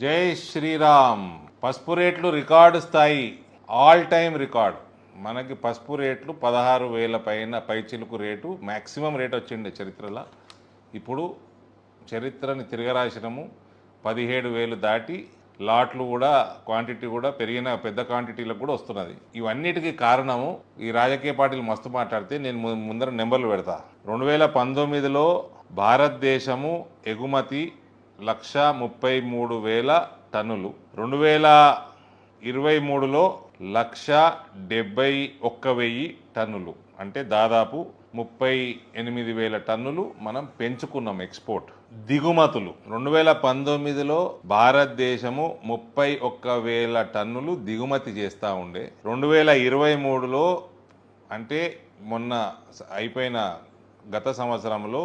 జై శ్రీరామ్. పసుపు రేట్లు రికార్డు స్థాయి, ఆల్ టైమ్ రికార్డ్. మనకి పసుపు రేట్లు 16,000 పైన పైచిలుకు రేటు, మ్యాక్సిమం రేట్ వచ్చిండే చరిత్రలో. ఇప్పుడు చరిత్రని తిరగరాసినము, 17,000 దాటి లాట్లు కూడా క్వాంటిటీ కూడా పెరిగిన, పెద్ద క్వాంటిటీలకు కూడా వస్తున్నది. ఇవన్నిటికీ కారణము ఈ రాజకీయ పార్టీలు మస్తు మాట్లాడితే నేను ముందర నెంబర్లు పెడతా. 2019లో భారతదేశము ఎగుమతి 1,33,000 టన్నులు, 2023లో 1,71,000 టన్నులు, అంటే దాదాపు 38,000 టన్నులు మనం పెంచుకున్నాం ఎక్స్పోర్ట్. దిగుమతులు 2019లో భారతదేశము 31,000 టన్నులు దిగుమతి చేస్తూ ఉండే, 2023లో అంటే మొన్న అయిపోయిన గత సంవత్సరంలో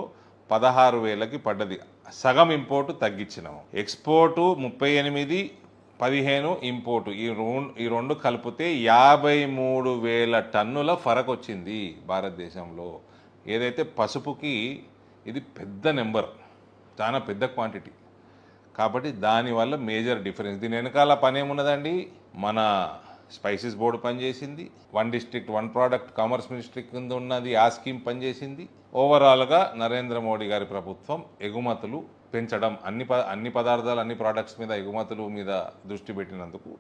16,000కి పడ్డది. సగం ఇంపోర్టు తగ్గించినాము. ఎక్స్పోర్టు 38, 15 ఇంపోర్టు, ఈ రెండు కలిపితే 53,000 టన్నుల ఫరక్ వచ్చింది భారతదేశంలో. ఏదైతే పసుపుకి ఇది పెద్ద నెంబర్, చాలా పెద్ద క్వాంటిటీ కాబట్టి దానివల్ల మేజర్ డిఫరెన్స్. దీని వెనకాల పని ఏమున్నదండి, మన స్పైసెస్ బోర్డు పనిచేసింది, 1 డిస్ట్రిక్ట్ 1 ప్రోడక్ట్ కామర్స్ మినిస్ట్రీ కింద ఉన్నది, ఆ స్కీమ్ పనిచేసింది. ఓవరాల్గా నరేంద్ర మోడీ గారి ప్రభుత్వం ఎగుమతులు పెంచడం, అన్ని పదార్థాలు అన్ని ప్రోడక్ట్స్ మీద ఎగుమతులు మీద దృష్టి పెట్టినందుకు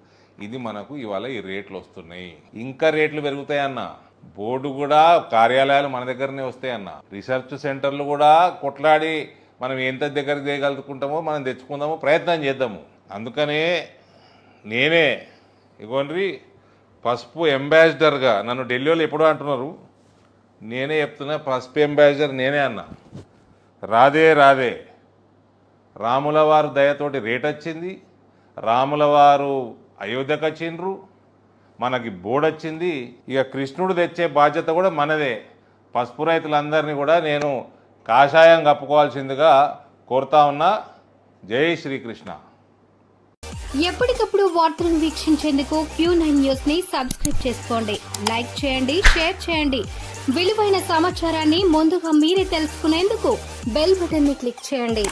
ఇది మనకు ఇవాళ ఈ రేట్లు వస్తున్నాయి. ఇంకా రేట్లు పెరుగుతాయన్న, బోర్డు కూడా కార్యాలయాలు మన దగ్గరనే వస్తాయన్న, రీసెర్చ్ సెంటర్లు కూడా కొట్లాడి మనం ఎంత దగ్గర చేయగలుగుకుంటామో మనం తెచ్చుకుందామో, ప్రయత్నం చేద్దాము. అందుకనే నేనే ఇగోండ్రి పసుపు అంబాసిడర్గా, నన్ను ఢిల్లీలో ఎప్పుడో అంటున్నారు, నేనే చెప్తున్నా, పసుపు అంబాసిడర్ నేనే అన్నా. రాదే రాముల వారు దయతోటి రేట్ వచ్చింది, రాముల వారు అయోధ్యకు వచ్చిండ్రు, మనకి బోర్డు వచ్చింది. ఇక కృష్ణుడు తెచ్చే బాధ్యత కూడా మనదే. పసుపు రైతులందరినీ కూడా నేను కాషాయం కప్పుకోవాల్సిందిగా కోరుతా ఉన్నా. జై శ్రీకృష్ణ. ఎప్పటికప్పుడు వార్తలను వీక్షించేందుకు Q9 న్యూస్ ని సబ్స్క్రైబ్ చేసుకోండి, లైక్ చేయండి, షేర్ చేయండి. విలువైన సమాచారాన్ని ముందుగా మీరే తెలుసుకునేందుకు బెల్ బటన్ ని క్లిక్ చేయండి.